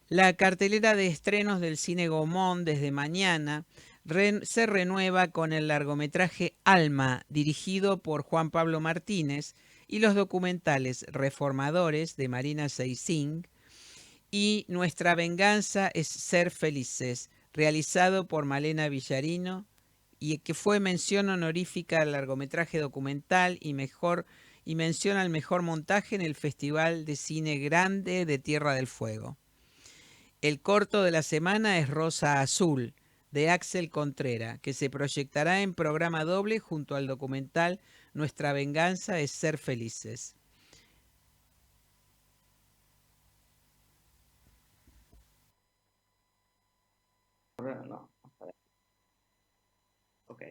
La cartelera de estrenos del Cine Gaumont desde mañana se renueva con el largometraje Alma, dirigido por Juan Pablo Martínez, y los documentales Reformadores, de Marina Seising, y Nuestra venganza es ser felices, realizado por Malena Villarino, y que fue mención honorífica al largometraje documental y mención al mejor montaje en el Festival de Cine Grande de Tierra del Fuego. El corto de la semana es Rosa Azul, de Axel Contrera, que se proyectará en programa doble junto al documental Nuestra venganza es ser felices. No. Ok.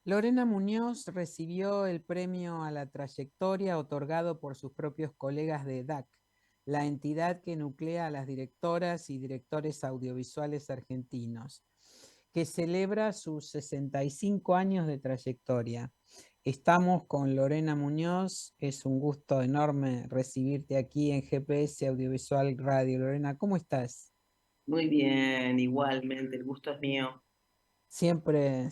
Lorena Muñoz recibió el premio a la trayectoria otorgado por sus propios colegas de DAC, la entidad que nuclea a las directoras y directores audiovisuales argentinos, que celebra sus 65 años de trayectoria. Estamos con Lorena Muñoz, es un gusto enorme recibirte aquí en GPS Audiovisual Radio. Lorena, ¿cómo estás? Muy bien, igualmente, el gusto es mío. Siempre,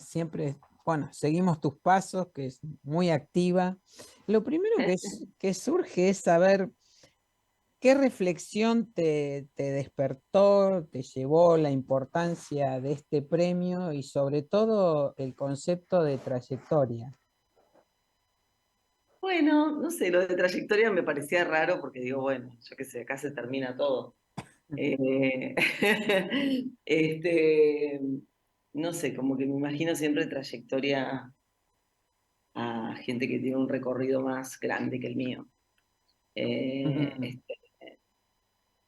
bueno, seguimos tus pasos, que es muy activa. Lo primero que surge es saber qué reflexión te despertó, te llevó la importancia de este premio y sobre todo el concepto de trayectoria. Bueno, no sé, lo de trayectoria me parecía raro porque digo, bueno, yo qué sé, acá se termina todo. No sé, como que me imagino siempre trayectoria a gente que tiene un recorrido más grande que el mío.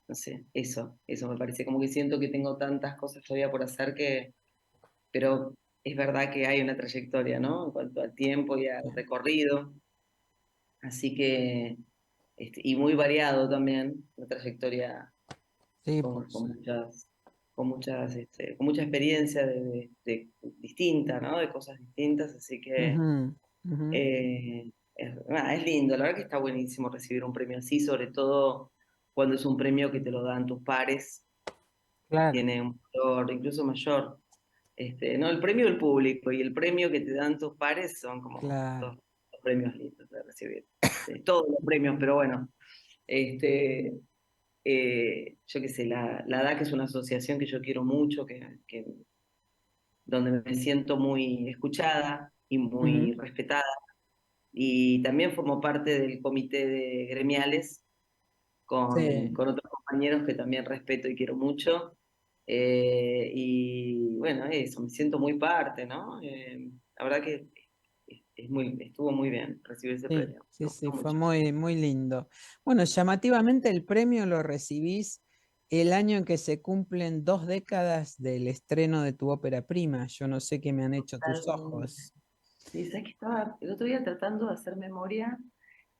No sé, eso me parece, como que siento que tengo tantas cosas todavía por hacer pero es verdad que hay una trayectoria, ¿no? En cuanto al tiempo y al recorrido. Así que, y muy variado también, una trayectoria Sí, con mucha experiencia de distinta, ¿no? De cosas distintas, así que es lindo, la verdad que está buenísimo recibir un premio así, sobre todo cuando es un premio que te lo dan tus pares, claro. Tiene un valor incluso mayor. No, el premio del público y el premio que te dan tus pares son como Claro. dos premios lindos de recibir. Todos los premios, pero bueno, Este, yo qué sé, la DAC es una asociación que yo quiero mucho, donde me siento muy escuchada y muy Ujú. respetada. Y también formo parte del comité de gremiales Sí. con otros compañeros que también respeto y quiero mucho. Y bueno, eso, me siento muy parte, ¿no? La verdad que estuvo muy bien recibir ese Sí, premio, me sí, sí, gustó fue mucho. muy, muy lindo. Bueno, llamativamente el premio lo recibís el año en que se cumplen 2 décadas del estreno de tu ópera prima. Yo no sé qué me han hecho tus Totalmente. ojos. Sí, sabes que estaba el otro día tratando de hacer memoria,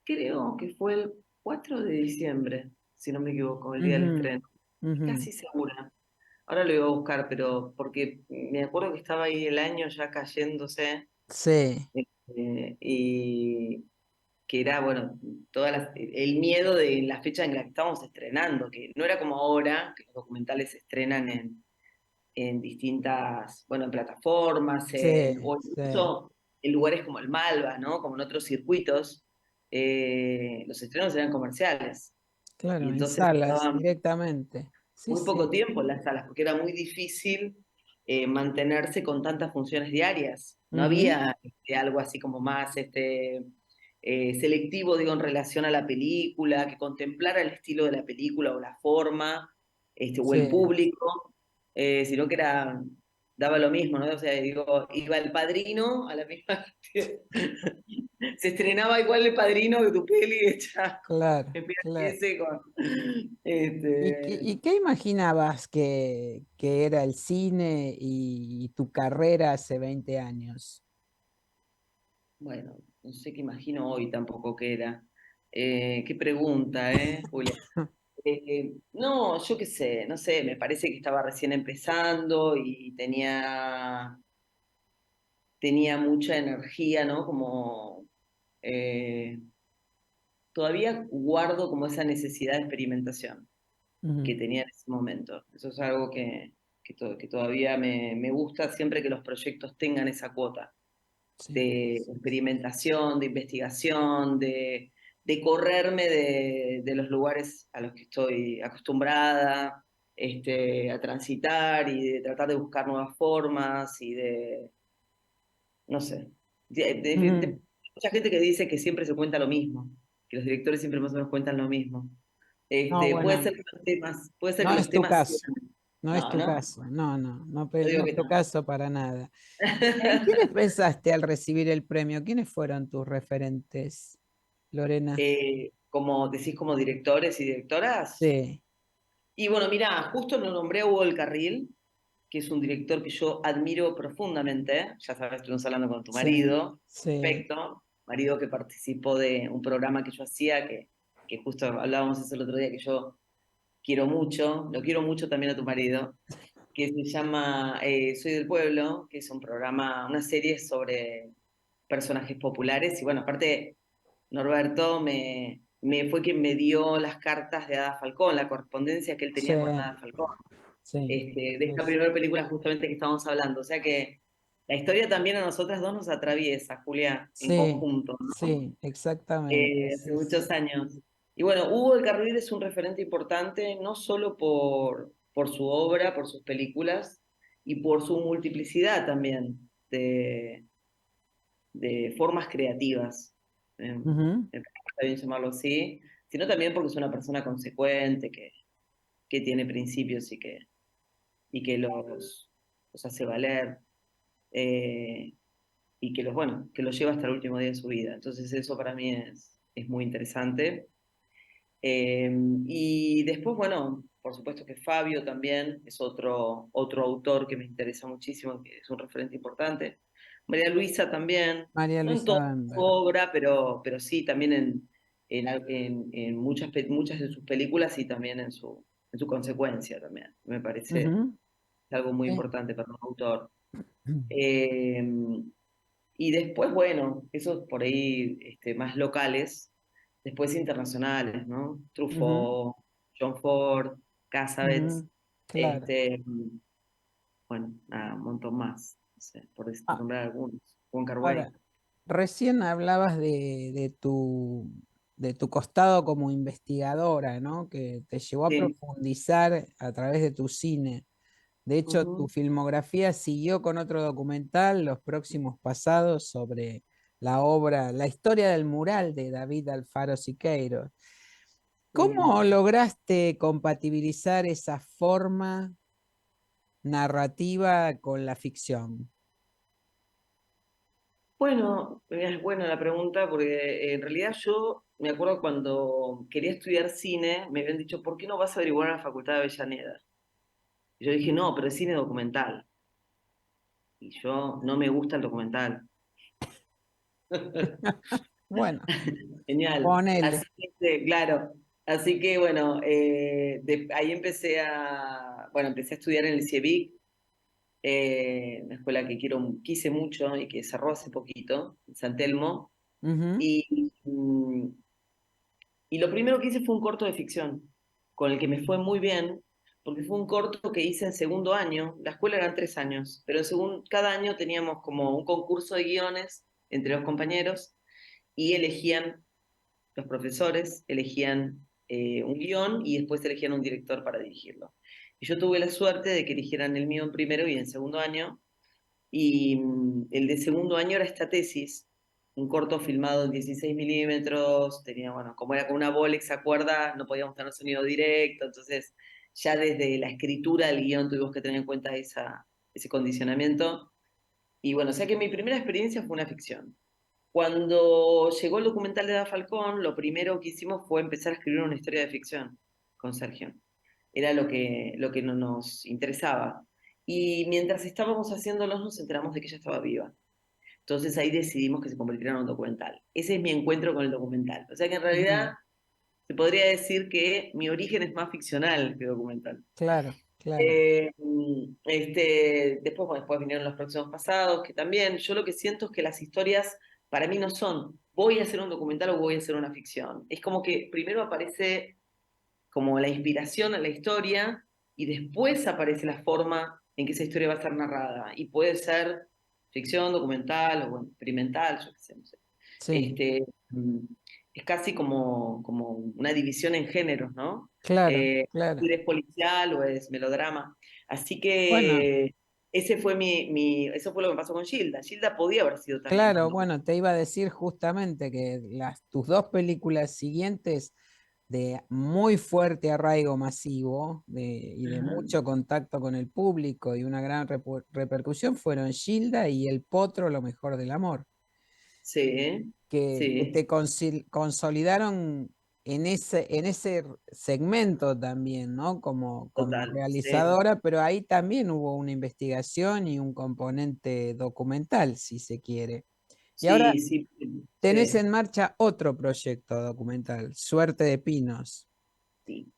creo que fue el 4 de diciembre, si no me equivoco, el día del Ujú, estreno. ujú. Casi segura. Ahora lo iba a buscar, pero porque me acuerdo que estaba ahí el año ya cayéndose, Sí, y que era, bueno, el miedo de la fecha en la que estábamos estrenando, que no era como ahora, que los documentales se estrenan en distintas, bueno, en plataformas, sí, o sí. incluso en lugares como el Malva, ¿no? Como en otros circuitos, los estrenos eran comerciales. Y Claro, en entonces salas estaban directamente. Sí, muy poco sí. tiempo en las salas, porque era muy difícil mantenerse con tantas funciones diarias. No Ujú. había algo así como más selectivo, digo, en relación a la película, que contemplara el estilo de la película o la forma, o el Sí. público, sino que daba lo mismo, ¿no? O sea, digo, iba El Padrino a la misma. Se estrenaba igual El Padrino que tu peli hecha Claro, en claro. VHS con. ¿Y qué imaginabas que era el cine y tu carrera hace 20 años? Bueno, no sé qué imagino hoy tampoco que era. Qué pregunta, Julia? No, yo qué sé, no sé, me parece que estaba recién empezando y tenía mucha energía, ¿no? Como eh, todavía guardo como esa necesidad de experimentación que Ujú. tenía en ese momento. Eso es algo que todavía me gusta siempre que los proyectos tengan esa cuota Sí. de experimentación, de investigación, de correrme de los lugares a los que estoy acostumbrada a transitar y de tratar de buscar nuevas formas y no sé, Ujú. mucha gente que dice que siempre se cuenta lo mismo, que los directores siempre más o menos cuentan lo mismo. No, Puede bueno, ser que los temas, puede ser no que es los tu temas caso. sean. No es No, tu ¿no? caso. No, no, no, Yo no digo es que tu no. caso para nada. ¿En quiénes pensaste al recibir el premio? ¿Quiénes fueron tus referentes, Lorena? Como decís, como directores y directoras. Sí, Y bueno, mira, justo lo nombré a Hugo del Carril, que es un director que yo admiro profundamente. Ya sabes, estuvimos hablando con tu sí, marido, sí. perfecto. Marido que participó de un programa que yo hacía, que justo hablábamos eso el otro día, que yo quiero mucho, lo quiero mucho también a tu marido, que se llama Soy del Pueblo, que es un programa, una serie sobre personajes populares. Y bueno, aparte, Norberto fue quien me dio las cartas de Ada Falcón, la correspondencia que él Sí, tenía con Ada Falcón, sí, de sí, esta sí, primera película justamente que estábamos hablando. O sea que la historia también a nosotras dos nos atraviesa, Julia, en sí, conjunto, ¿no? sí, exactamente, Hace sí, muchos sí. años. Y bueno, Hugo del Carril es un referente importante, no solo por su obra, por sus películas, y por su multiplicidad también de formas creativas, Ujú. me parece que está bien llamarlo así, sino también porque es una persona consecuente, que tiene principios y que los hace valer, eh, y bueno, que los lleva hasta el último día de su vida. Entonces eso para mí es muy interesante. Y después, bueno, por supuesto que Fabio también es otro autor que me interesa muchísimo, que es un referente importante. María Luisa también, María no en Luisa toda su Bamberg. obra, pero sí también en muchas de sus películas y también en su consecuencia también. Me parece Ujú. algo muy Sí. importante para un autor. Eh, y después, bueno, esos por ahí más locales, después internacionales, ¿no? Ujú, Truffaut, John Ford, Cassavetes, ujú. Claro. este, bueno, nada, un montón más, no sé, por nombrar algunos, Wong Kar-wai. Ahora, recién hablabas de de tu costado como investigadora, ¿no? Que te llevó a Sí. profundizar a través de tu cine. De hecho, tu Ujú. filmografía siguió con otro documental, Los Próximos Pasados, sobre la obra, la historia del mural de David Alfaro Siqueiros. Sí. ¿Cómo lograste compatibilizar esa forma narrativa con la ficción? Bueno, es buena la pregunta porque en realidad yo me acuerdo cuando quería estudiar cine, me habían dicho, ¿por qué no vas a averiguar en la Facultad de Avellaneda? Y yo dije, no, pero es cine documental. Y yo no me gusta el documental. Bueno, Genial. ponele. Así que, claro, así que bueno, ahí empecé a estudiar en el CIEVIC, una escuela que quise mucho y que cerró hace poquito, en San Telmo. Ujú. Y, mm, y lo primero que hice fue un corto de ficción, con el que me fue muy bien, porque fue un corto que hice en segundo año. La escuela eran 3 años, pero cada año teníamos como un concurso de guiones entre los compañeros y los profesores elegían un guión y después elegían un director para dirigirlo. Y yo tuve la suerte de que eligieran el mío en primero y en segundo año, y el de segundo año era esta tesis, un corto filmado en 16 milímetros, tenía, bueno, como era con una Bolex a cuerda, no podíamos tener sonido directo, entonces ya desde la escritura del guión tuvimos que tener en cuenta ese condicionamiento. Y bueno, o sea que mi primera experiencia fue una ficción. Cuando llegó el documental de Da Falcón, lo primero que hicimos fue empezar a escribir una historia de ficción con Sergio. Era lo que no nos interesaba. Y mientras estábamos haciéndolo, nos enteramos de que ella estaba viva. Entonces ahí decidimos que se convirtiera en un documental. Ese es mi encuentro con el documental. O sea que en realidad Ujú. se podría decir que mi origen es más ficcional que documental. Claro, claro. Después, bueno, después vinieron los próximos pasados, que también yo lo que siento es que las historias para mí no son voy a hacer un documental o voy a hacer una ficción. Es como que primero aparece como la inspiración a la historia y después aparece la forma en que esa historia va a ser narrada. Y puede ser ficción, documental o bueno, experimental, yo qué sé, no sé. Sí, Este, mm, es casi como una división en géneros, ¿no? claro, claro. Si es policial o es melodrama. Así Bueno, que eso fue lo que pasó con Gilda. Gilda podía haber sido también un claro, documental. bueno, te iba a decir justamente que tus dos películas siguientes de muy fuerte arraigo masivo y de Ajá. mucho contacto con el público y una gran repercusión fueron Gilda y El Potro, lo mejor del amor, Sí, que sí, te consolidaron en ese segmento también, ¿no? Como total, sí. realizadora, pero ahí también hubo una investigación y un componente documental, si se quiere. Y ahora Sí, sí, tenés sí, en marcha otro proyecto documental, Suerte de Pinos, sí,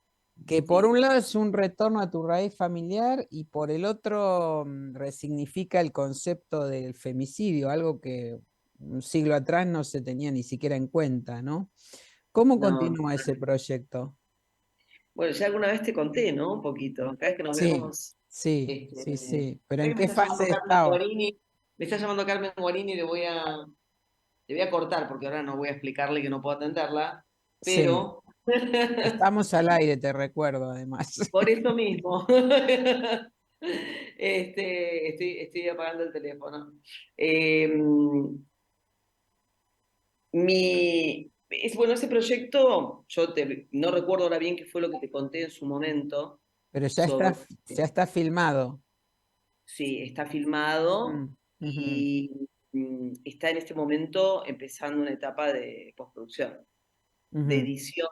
que por sí, un lado es un retorno a tu raíz familiar y por el otro resignifica el concepto del femicidio, algo que un siglo atrás no se tenía ni siquiera en cuenta, ¿no? ¿Cómo no. continúa ese proyecto? Bueno, ya alguna vez te conté, ¿no? Un poquito. Cada vez que nos Sí, vemos, sí, este, sí, sí, pero sé ¿en que me qué está llamando fase Carmen estaba? Guarini, me está llamando Carmen Guarini y le voy a cortar porque ahora no voy a explicarle que no puedo atenderla, Sí, pero estamos al aire, te recuerdo además. por eso mismo, estoy apagando el teléfono. Eh, bueno, ese proyecto, no recuerdo ahora bien qué fue lo que te conté en su momento Pero sobre, ya está filmado. sí, está filmado Mm, ujú, y está en este momento empezando una etapa de postproducción, de ujú. edición,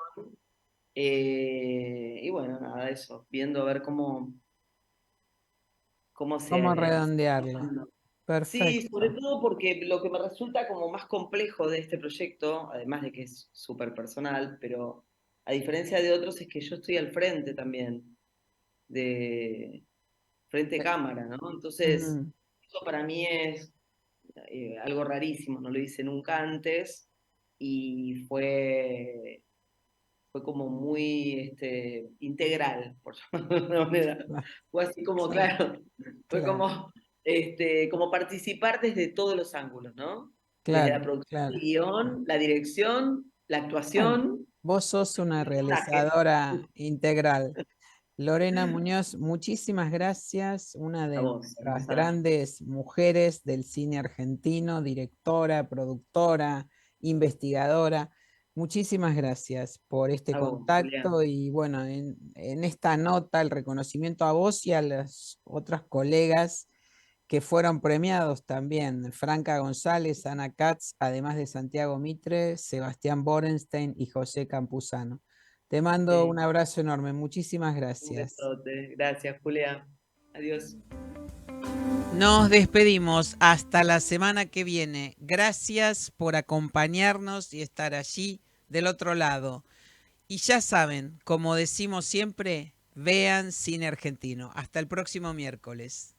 y bueno, nada, eso, viendo a ver cómo ¿Cómo se... redondearlo? Sí, sobre Perfecto. todo porque lo que me resulta como más complejo de este proyecto, además de que es súper personal, pero a diferencia de otros es que yo estoy al frente también, de frente cámara, ¿no? Entonces, Ujú. eso para mí es algo rarísimo, no lo hice nunca antes y fue como muy integral, por llamarlo de alguna manera. Claro, Fue así como, claro, claro, fue claro, como participar desde todos los ángulos, ¿no? Desde la claro, producción del claro. guión, la dirección, la actuación. Vos sos una el montaje. realizadora integral. Lorena Muñoz, muchísimas gracias, una de A vos, nuestras Rosa. grandes mujeres del cine argentino, directora, productora, investigadora. Muchísimas gracias por este A vos, contacto Julián. y bueno, en esta nota el reconocimiento a vos y a las otras colegas que fueron premiados también, Franca González, Ana Katz, además de Santiago Mitre, Sebastián Borenstein y José Campuzano. Te mando Sí. un abrazo enorme, muchísimas Un gracias. besote. Gracias, Julia. Adiós. Nos despedimos hasta la semana que viene. Gracias por acompañarnos y estar allí del otro lado. Y ya saben, como decimos siempre, vean cine argentino. Hasta el próximo miércoles.